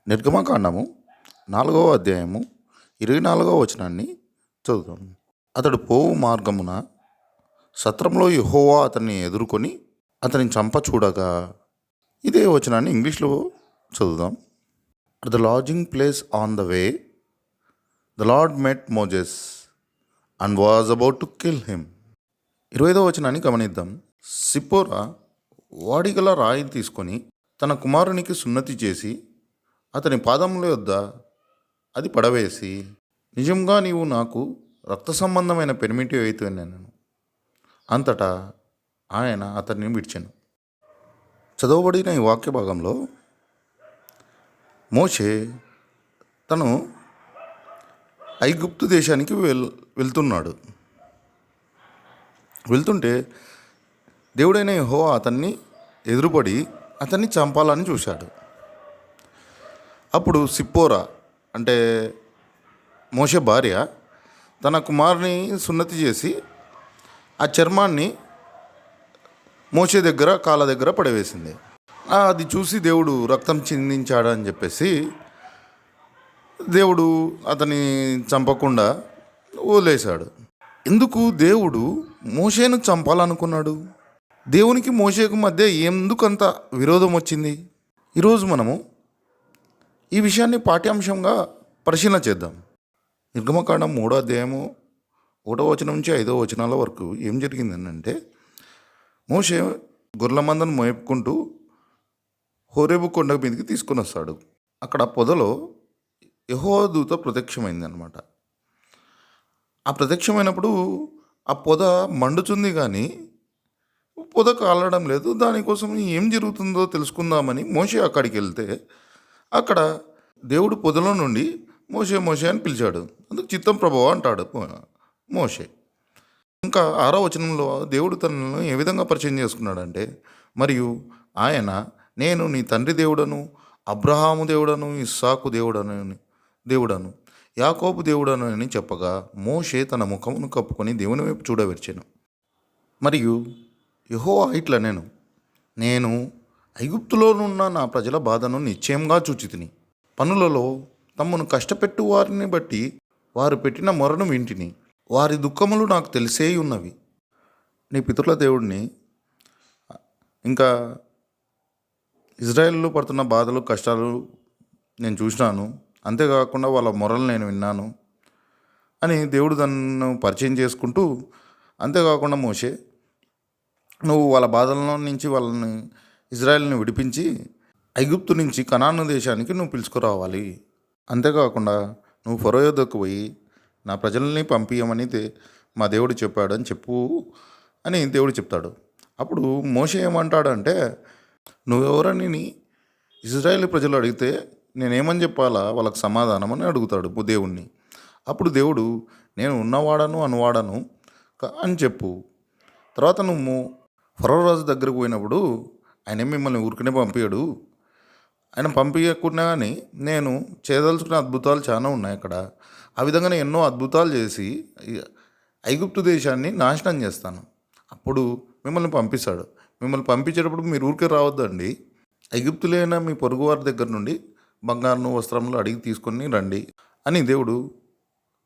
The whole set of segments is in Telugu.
నిర్గమకాండము 4వ అధ్యాయము 24వ వచనాన్ని చదువుతాం. అతడు పోవు మార్గమున సత్రంలో యెహోవా అతన్ని ఎదుర్కొని అతని చంప చూడగా. ఇదే వచనాన్ని ఇంగ్లీష్లో చదువుదాం. At the lodging place on the way the Lord met Moses and was about to kill him. 25వ వచనాన్ని గమనిద్దాం. సిప్పోరా వాడిగల రాయి తీసుకొని తన కుమారునికి సున్నతి చేసి అతని పాదముల యొద్ద అది పడవేసి, నిజంగా నీవు నాకు రక్త సంబంధమైన పెనిమిటి అయితే నేను. అంతటా ఆయన అతన్ని విడిచెను. చదవబడిన ఈ వాక్య భాగంలో మోషే తను ఐగుప్తు దేశానికి వెళ్తున్నాడు. వెళ్తుంటే దేవుడైన యెహోవా అతన్ని ఎదురుపడి అతన్ని చంపాలని చూశాడు. అప్పుడు సిప్పోరా అంటే మోషే భార్య తన కుమారుని సున్నతి చేసి ఆ చర్మాన్ని మోషే దగ్గర కాళ్ళ దగ్గర పడవేసింది. అది చూసి దేవుడు రక్తం చిందించాడు అని చెప్పేసి దేవుడు అతన్ని చంపకుండా వదిలేశాడు. ఎందుకు దేవుడు మోషేను చంపాలనుకున్నాడు? దేవునికి మోషేకు మధ్య ఎందుకంత విరోధం వచ్చింది? ఈరోజు మనము ఈ విషయాన్ని పాఠ్యాంశంగా పరిశీలన చేద్దాం. నిర్గమకాండం 3వ అధ్యాయము 1వ వచనం నుంచి 5వ వచనాల వరకు ఏం జరిగిందంటే, మోషే గొర్రెల మందను మేపుకుంటూ హోరేబు కొండ మీదకి తీసుకొని వస్తాడు. అక్కడ పొదలో యెహోవా దూత ప్రత్యక్షమైందనమాట. ఆ ప్రత్యక్షమైనప్పుడు ఆ పొద మండుతుంది, కానీ పొద కాలడం లేదు. దానికోసం ఏం జరుగుతుందో తెలుసుకుందామని మోషే అక్కడికి వెళ్తే అక్కడ దేవుడు పొదలో నుండి మోషే మోషే అని పిలిచాడు. అందుకు చిత్తం ప్రభువా అంటాడు మోషే. ఇంకా 6వ వచనంలో దేవుడు తనను ఏ విధంగా పరిచయం చేసుకున్నాడంటే, మరియు ఆయన నేను నీ తండ్రి దేవుడను, అబ్రహాము దేవుడను, ఇస్సాకు దేవుడను యాకోబు దేవుడను అని చెప్పగా మోషే తన ముఖమును కప్పుకొని దేవుని వైపు చూడవచ్చాను. మరియు యెహోవా ఇట్లా నేను ఐగుప్తులోనున్న నా ప్రజల బాధను నిశ్చయంగా చూచితిని. పనులలో తమను కష్టపెట్టు వారిని బట్టి వారు పెట్టిన మొరను వింటిని. వారి దుఃఖములు నాకు తెలిసే ఉన్నవి. నీ పితరుల దేవుడిని, ఇంకా ఇజ్రాయేల్లో పడుతున్న బాధలు కష్టాలు నేను చూసినాను, అంతేకాకుండా వాళ్ళ మొరలు నేను విన్నాను అని దేవుడు తనను పరిచయం చేసుకుంటూ, అంతేకాకుండా మోషే నువ్వు వాళ్ళ బాధల నుంచి వాళ్ళని ఇజ్రాయెల్ని విడిపించి ఐగుప్తు నుంచి కనాను దేశానికి నువ్వు పిలుచుకురావాలి. అంతేకాకుండా నువ్వు ఫరో యొద్దకు పోయి నా ప్రజల్ని పంపించమని మా దేవుడు చెప్పాడు అని చెప్పు అని దేవుడు చెప్తాడు. అప్పుడు మోషే ఏమంటాడంటే, నువ్వెవరని ఇజ్రాయేల్ ప్రజలు అడిగితే నేనేమని చెప్పాలా వాళ్ళకి సమాధానం అని అడుగుతాడు దేవుణ్ణి. అప్పుడు దేవుడు నేను ఉన్నవాడను అనువాడను అని చెప్పు. తర్వాత నువ్వు ఫరో రాజు దగ్గరకు పోయినప్పుడు ఆయన మిమ్మల్ని ఊరికనే పంపించాడు. ఆయన పంపించకుండా కానీ నేను చేయదలుచుకున్న అద్భుతాలు చాలా ఉన్నాయి అక్కడ. ఆ విధంగానే ఎన్నో అద్భుతాలు చేసి ఐగుప్తు దేశాన్ని నాశనం చేస్తాను. అప్పుడు మిమ్మల్ని పంపిస్తాడు. మిమ్మల్ని పంపించేటప్పుడు మీరు ఊరికే రావద్దండి, ఐగుప్తులైన మీ పొరుగువారి దగ్గర నుండి బంగారం వస్త్రములు అడిగి తీసుకొని రండి అని దేవుడు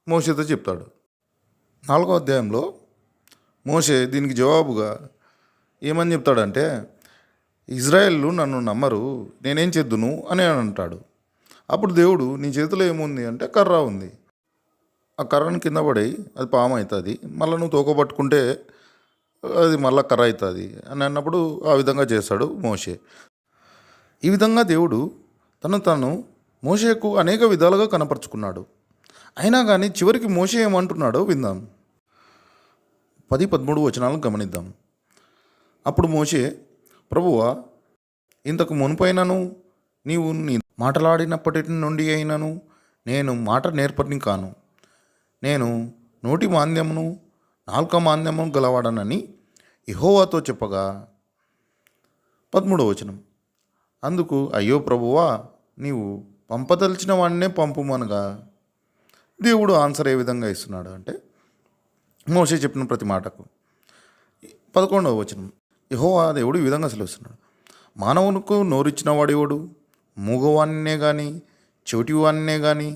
మోషేతో చెప్తాడు. 4వ అధ్యాయంలో మోషే దీనికి జవాబుగా ఏమని చెప్తాడంటే, ఇజ్రాయేళ్ళు నన్ను నమ్మరు, నేనేం చేద్దును అని అంటాడు. అప్పుడు దేవుడు నీ చేతిలో ఏముంది అంటే కర్ర ఉంది. ఆ కర్రను కింద పడి అది పాము అవుతుంది, మళ్ళీ నువ్వు తోక పట్టుకుంటే అది మళ్ళీ కర్ర అవుతుంది అని అన్నప్పుడు ఆ విధంగా చేస్తాడు మోషే. ఈ విధంగా దేవుడు తను మోషేకు అనేక విధాలుగా కనపరుచుకున్నాడు. అయినా కానీ చివరికి మోషే ఏమంటున్నాడో విందాం. 10-13 వచనాలను గమనిద్దాం. అప్పుడు మోషే, ప్రభువా, ఇంతకు మునుపైనను నీవు నీ మాటలాడినప్పటి నుండి అయినను నేను మాట నేర్పని కాను. నేను నోటి మాంద్యమును నాలుక మాంద్యమును గలవాడనని యెహోవాతో చెప్పగా. 13వ వచనం. అందుకు అయ్యో ప్రభువా, నీవు పంపదలిచిన వాడినే పంపుమనగా దేవుడు ఆన్సర్ ఏ విధంగా ఇస్తున్నాడు అంటే, మోషే చెప్పిన ప్రతి మాటకు 11వ వచనం. యెహోవా దేవుడు ఈ విధంగా సెలవిస్తున్నాడు, మానవునికి నోరిచ్చిన వాడేవాడు, మూగవాణ్ణే కానీ చెవిటివాణ్ణే కానీ,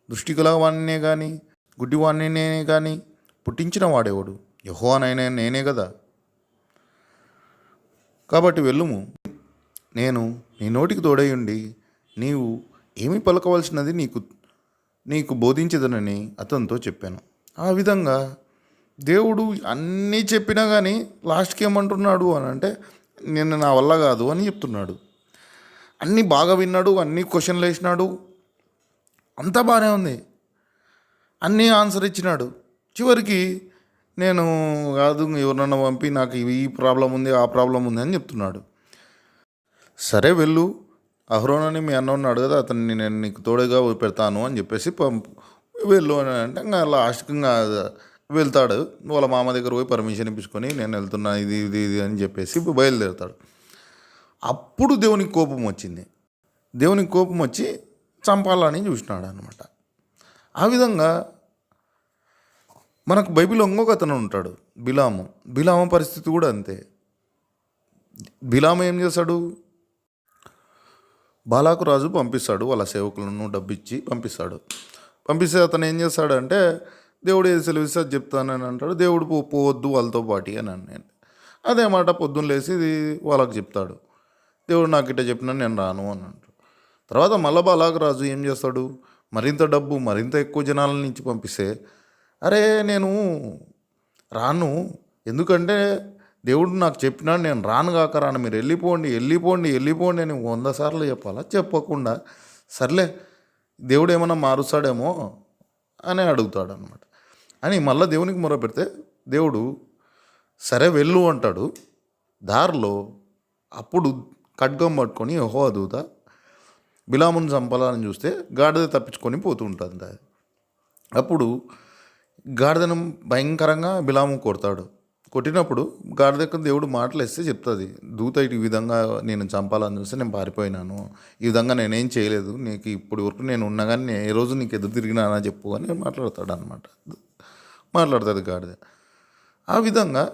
దృష్టి గలవాణ్ణే కానీ, గుడ్డివాణ్ణే కానీ పుట్టించిన వాడేవాడు? యెహోవానైనా నేనే కదా. కాబట్టి వెళ్ళుము, నేను నీ నోటికి తోడయుండి నీవు ఏమి పలకవలసినది నీకు బోధించదనని అతనితో చెప్పాను. ఆ విధంగా దేవుడు అన్నీ చెప్పినా కానీ లాస్ట్కి ఏమంటున్నాడు అని అంటే, నేను నా వల్ల కాదు అని చెప్తున్నాడు. అన్నీ బాగా విన్నాడు, అన్నీ క్వశ్చన్లు వేసినాడు, అంతా బాగానే ఉంది, అన్నీ ఆన్సర్ ఇచ్చినాడు. చివరికి నేను కాదు, ఎవరినన్నా పంపి నాకు ఈ ప్రాబ్లం ఉంది, ఆ ప్రాబ్లం ఉంది అని చెప్తున్నాడు. సరే వెళ్ళు, అహరోన్ అని మీ అన్న ఉన్నాడు కదా, అతన్ని నేను నీకు తోడుగా పెడతాను అని చెప్పేసి వెళ్ళు అని అంటే, ఇంకా లాస్ట్కి ఇంకా వెళ్తాడు. వాళ్ళ మామ దగ్గర పోయి పర్మిషన్ ఇప్పించుకొని నేను వెళ్తున్నా, ఇది ఇది ఇది అని చెప్పేసి బయలుదేరుతాడు. అప్పుడు దేవునికి కోపం వచ్చింది. దేవునికి కోపం వచ్చి చంపాలని చూసినాడు అనమాట. ఆ విధంగా మనకు బైబిల్లో ఇంకొక అతను ఉంటాడు, బిలాము పరిస్థితి కూడా అంతే. బిలాము ఏం చేశాడు? బాలాకు రాజు పంపిస్తాడు, వాళ్ళ సేవకులను డబ్బిచ్చి పంపిస్తే అతను ఏం చేస్తాడంటే, దేవుడు ఏది సెలవిస్తే అది చెప్తానని అంటాడు. దేవుడు పోవద్దు వాళ్ళతో పాటి అని అన్నాను. అదే మాట పొద్దున్న లేచి వాళ్ళకి చెప్తాడు, దేవుడు నాకు ఇట్లా చెప్పినా నేను రాను అని అంటాడు. తర్వాత మళ్ళా బాలాకు రాజు ఏం చేస్తాడు? మరింత డబ్బు, మరింత ఎక్కువ జనాల నుంచి పంపిస్తే, అరే నేను రాను, ఎందుకంటే దేవుడు నాకు చెప్పినాడు, నేను రాను కాక రాను, మీరు వెళ్ళిపోండి అని 100 సార్లు చెప్పాలా? చెప్పకుండా సర్లే దేవుడు ఏమన్నా మారుస్తాడేమో అని అడుగుతాడు అనమాట. అని మళ్ళీ దేవునికి మొర పెడితే దేవుడు సరే వెళ్ళు అంటాడు. దారిలో అప్పుడు ఖడ్గం పట్టుకొని యెహోవా దూత బిలామును చంపాలని చూస్తే గాడిద తప్పించుకొని పోతూ ఉంటుంది. అప్పుడు గాడిదను భయంకరంగా బిలాము కొడతాడు. కొట్టినప్పుడు గాడిదకు దేవుడు మాటలు వేస్తే చెప్తుంది, దూత ఈ విధంగా నేను చంపాలని చూస్తే నేను పారిపోయినాను, ఈ విధంగా నేనేం చేయలేదు, నీకు ఇప్పుడు వరకు నేను ఉన్నా కానీ నేను ఏ రోజు నీకు ఎదురు తిరిగినానా చెప్పు అని మాట్లాడతాడు అనమాట. మాట్లాడుతుంది గాడిద. ఆ విధంగా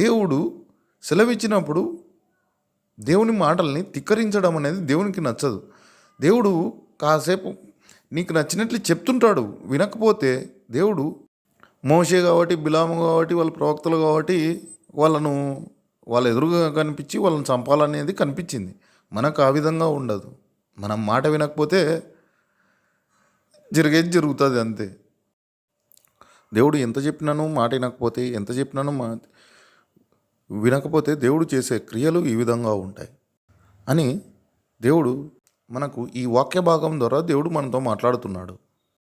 దేవుడు సెలవిచ్చినప్పుడు దేవుని మాటల్ని తిక్కరించడం అనేది దేవునికి నచ్చదు. దేవుడు కాసేపు నీకు నచ్చినట్లు చెప్తుంటాడు, వినకపోతే దేవుడు మోషే కాబట్టి, బిలాము కాబట్టి, వాళ్ళ ప్రవక్తలు కాబట్టి వాళ్ళ ఎదురుగా కనిపించి వాళ్ళని చంపాలనేది కనిపించింది. మనకు ఆ విధంగా ఉండదు. మనం మాట వినకపోతే జరిగేది జరుగుతుంది అంతే. దేవుడు ఎంత చెప్పినాను మాట వినకపోతే, ఎంత చెప్పినాను వినకపోతే దేవుడు చేసే క్రియలు ఈ విధంగా ఉంటాయి అని దేవుడు మనకు ఈ వాక్య భాగం ద్వారా దేవుడు మనతో మాట్లాడుతున్నాడు.